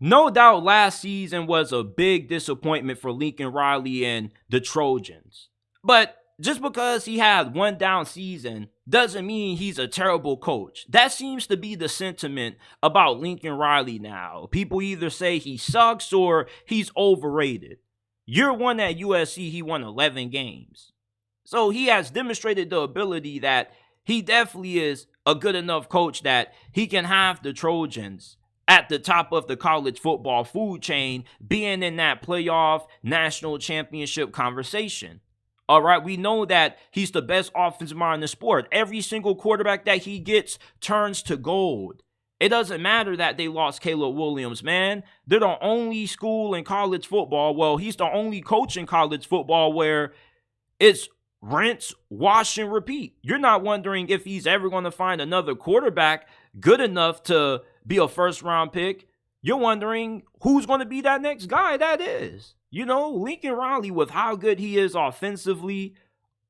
No doubt last season was a big disappointment for Lincoln Riley and the Trojans. But just because he had one down season doesn't mean he's a terrible coach. That seems to be the sentiment about Lincoln Riley now. People either say he sucks or he's overrated. Year one at USC, he won 11 games. So he has demonstrated the ability that he definitely is a good enough coach that he can have the Trojans at the top of the college football food chain, being in that playoff national championship conversation. All right, we know that he's the best offensive mind in the sport. Every single quarterback that he gets turns to gold. It doesn't matter that they lost Caleb Williams, man. They're the only school in college football. Well, he's the only coach in college football where it's rinse, wash, and repeat. You're not wondering if he's ever going to find another quarterback good enough to be a first-round pick. You're wondering who's going to be that next guy that is. You know, Lincoln Riley, with how good he is offensively,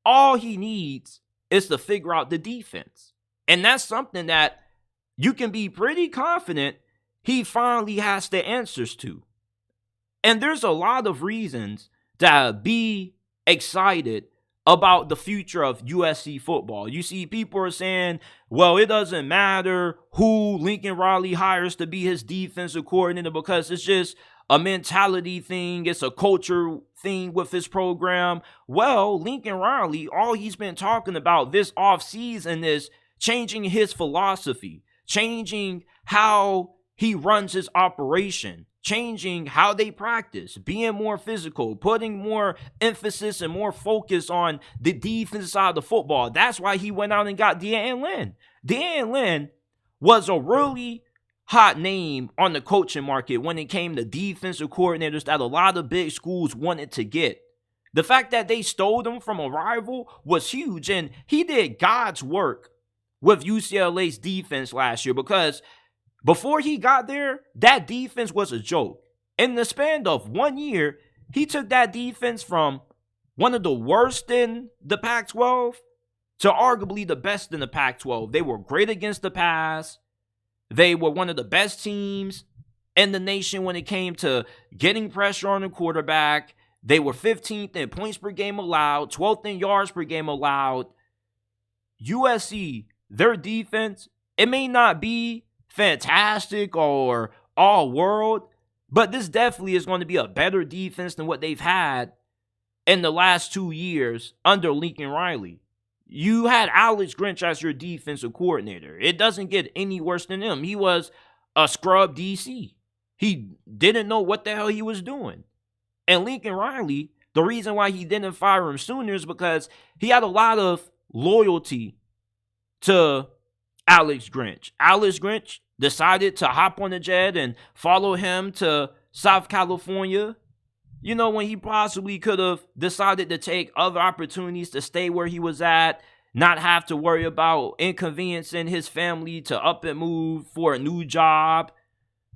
all he needs is to figure out the defense. And that's something that you can be pretty confident he finally has the answers to. And there's a lot of reasons to be excited about the future of USC football. You see, people are saying, well, it doesn't matter who Lincoln Riley hires to be his defensive coordinator because it's just a mentality thing. It's a culture thing with his program. Well, Lincoln Riley, all he's been talking about this offseason is changing his philosophy, changing how he runs his operation, changing how they practice, being more physical, putting more emphasis and more focus on the defense side of the football. That's why he went out and got Dan Lynn. Dan Lynn was a really hot name on the coaching market when it came to defensive coordinators that a lot of big schools wanted to get. The fact that they stole him from a rival was huge, and he did God's work with UCLA's defense last year because before he got there, that defense was a joke. In the span of 1 year, he took that defense from one of the worst in the Pac-12 to arguably the best in the Pac-12. They were great against the pass. They were one of the best teams in the nation when it came to getting pressure on the quarterback. They were 15th in points per game allowed, 12th in yards per game allowed. USC, their defense, it may not be fantastic or all world, but this definitely is going to be a better defense than what they've had in the last 2 years under Lincoln Riley. You had Alex Grinch as your defensive coordinator. It doesn't get any worse than him. He was a scrub DC. He didn't know what the hell he was doing. And Lincoln Riley, the reason why he didn't fire him sooner is because he had a lot of loyalty to Alex Grinch. Alex Grinch decided to hop on the jet and follow him to South California. You know, when he possibly could have decided to take other opportunities to stay where he was at, not have to worry about inconveniencing his family to up and move for a new job.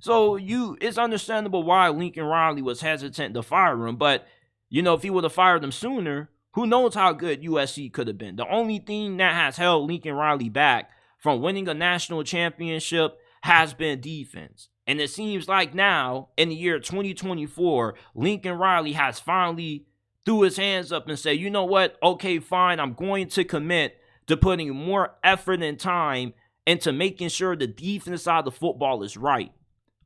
So it's understandable why Lincoln Riley was hesitant to fire him. But, you know, if he would have fired him sooner, who knows how good USC could have been. The only thing that has held Lincoln Riley back from winning a national championship has been defense. And it seems like now, in the year 2024, Lincoln Riley has finally threw his hands up and said, you know what? Okay, fine. I'm going to commit to putting more effort and time into making sure the defense side of the football is right.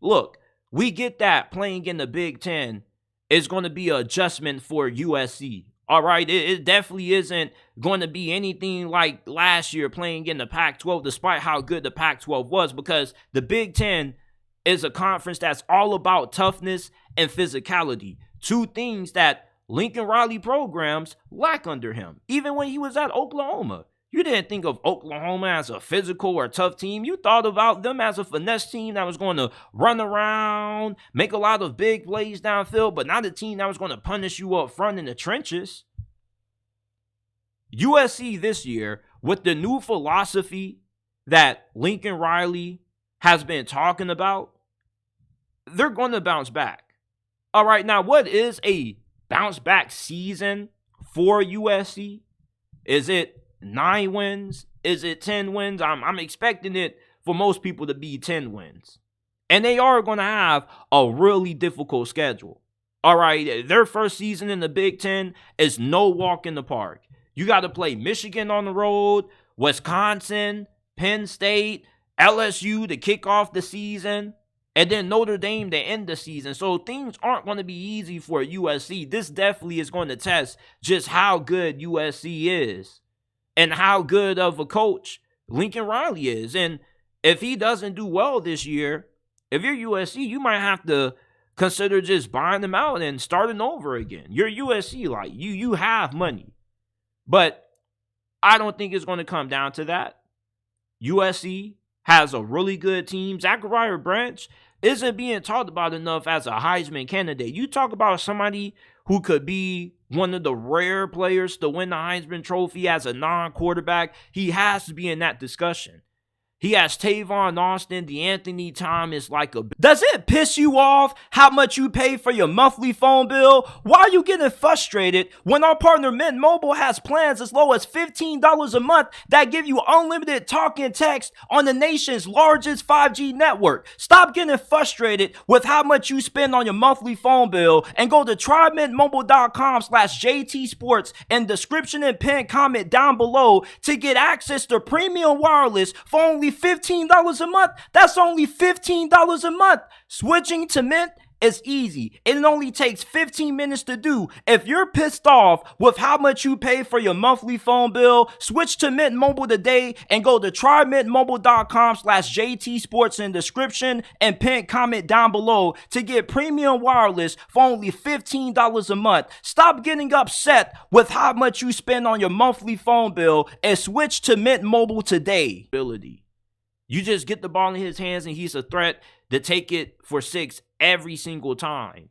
Look, we get that playing in the Big Ten is going to be an adjustment for USC. All right, it definitely isn't going to be anything like last year playing in the Pac-12, despite how good the Pac-12 was, because the Big Ten is a conference that's all about toughness and physicality. Two things that Lincoln Riley programs lack under him. Even when he was at Oklahoma, you didn't think of Oklahoma as a physical or tough team. You thought about them as a finesse team that was going to run around, make a lot of big plays downfield, but not a team that was going to punish you up front in the trenches. USC this year, with the new philosophy that Lincoln Riley has been talking about, they're going to bounce back. All right, now what is a bounce back season for USC? Is it 9 wins? Is it 10 wins? I'm expecting it for most people to be 10 wins. And they are going to have a really difficult schedule. All right, their first season in the Big Ten is no walk in the park. You got to play Michigan on the road, Wisconsin, Penn State, LSU to kick off the season, and then Notre Dame to end the season. So things aren't going to be easy for USC. This definitely is going to test just how good USC is and how good of a coach Lincoln Riley is. And if he doesn't do well this year, if you're USC, you might have to consider just buying them out and starting over again. You're USC, like you have money. But I don't think it's going to come down to that. USC has a really good team. Zachariah Branch isn't being talked about enough as a Heisman candidate. You talk about somebody who could be one of the rare players to win the Heisman Trophy as a non-quarterback. He has to be in that discussion. He has Tavon Austin, DeAnthony Thomas like a... Does it piss you off how much you pay for your monthly phone bill? Why are you getting frustrated when our partner Mint Mobile has plans as low as $15 a month that give you unlimited talk and text on the nation's largest 5G network? Stop getting frustrated with how much you spend on your monthly phone bill and go to trymintmobile.com/JT Sports and description and pin comment down below to get access to premium wireless for only $15 a month. That's only $15 a month. Switching to Mint is easy. It only takes 15 minutes to do. If you're pissed off with how much you pay for your monthly phone bill, switch to Mint Mobile today and go to trymintmobile.com/JT Sports in description and pin comment down below to get premium wireless for only $15 a month. Stop getting upset with how much you spend on your monthly phone bill and switch to Mint Mobile today. You just get the ball in his hands and he's a threat to take it for 6 every single time.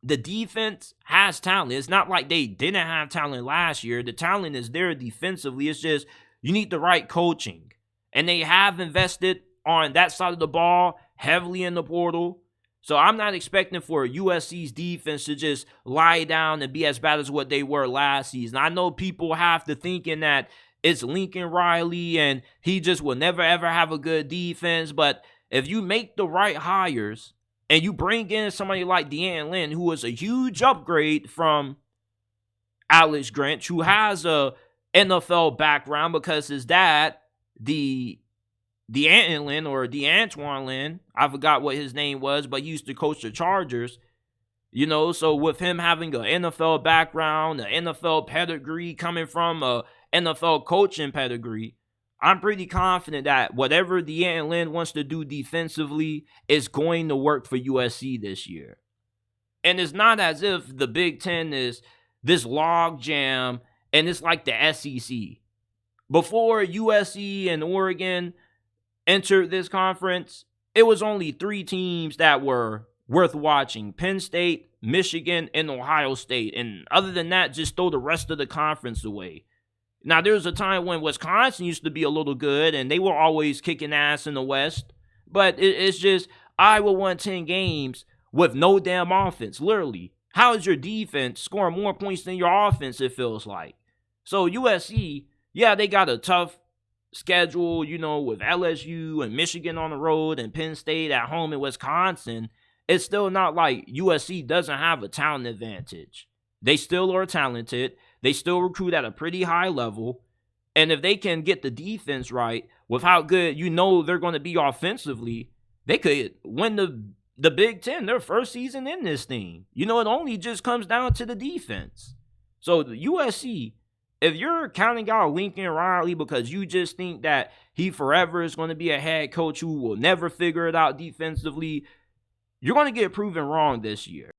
The defense has talent. It's not like they didn't have talent last year. The talent is there defensively. It's just you need the right coaching. And they have invested on that side of the ball heavily in the portal. So I'm not expecting for USC's defense to just lie down and be as bad as what they were last season. I know people have to thinking that it's Lincoln Riley and he just will never ever have a good defense. But if you make the right hires and you bring in somebody like Deanne Lynn, who is a huge upgrade from Alex Grinch, who has a NFL background because his dad, Deanne Lynn or DeAntoine Lynn, I forgot what his name was, but he used to coach the Chargers. You know, so with him having an NFL background, an NFL pedigree coming from a NFL coaching pedigree, I'm pretty confident that whatever Deanne Lynn wants to do defensively is going to work for USC this year. And it's not as if the Big Ten is this log jam and it's like the SEC. Before USC and Oregon entered this conference, it was only 3 teams that were worth watching: Penn State, Michigan, and Ohio State. And other than that, just throw the rest of the conference away. Now, there was a time when Wisconsin used to be a little good, and they were always kicking ass in the West. But it's just Iowa won 10 games with no damn offense, literally. How is your defense scoring more points than your offense, it feels like? So USC, yeah, they got a tough schedule, you know, with LSU and Michigan on the road and Penn State at home in Wisconsin. It's still not like USC doesn't have a talent advantage. They still are talented. They still recruit at a pretty high level. And if they can get the defense right with how good you know they're going to be offensively, they could win the Big Ten, their first season in this thing. You know, it only just comes down to the defense. So the USC, if you're counting out Lincoln Riley because you just think that he forever is going to be a head coach who will never figure it out defensively, you're going to get proven wrong this year.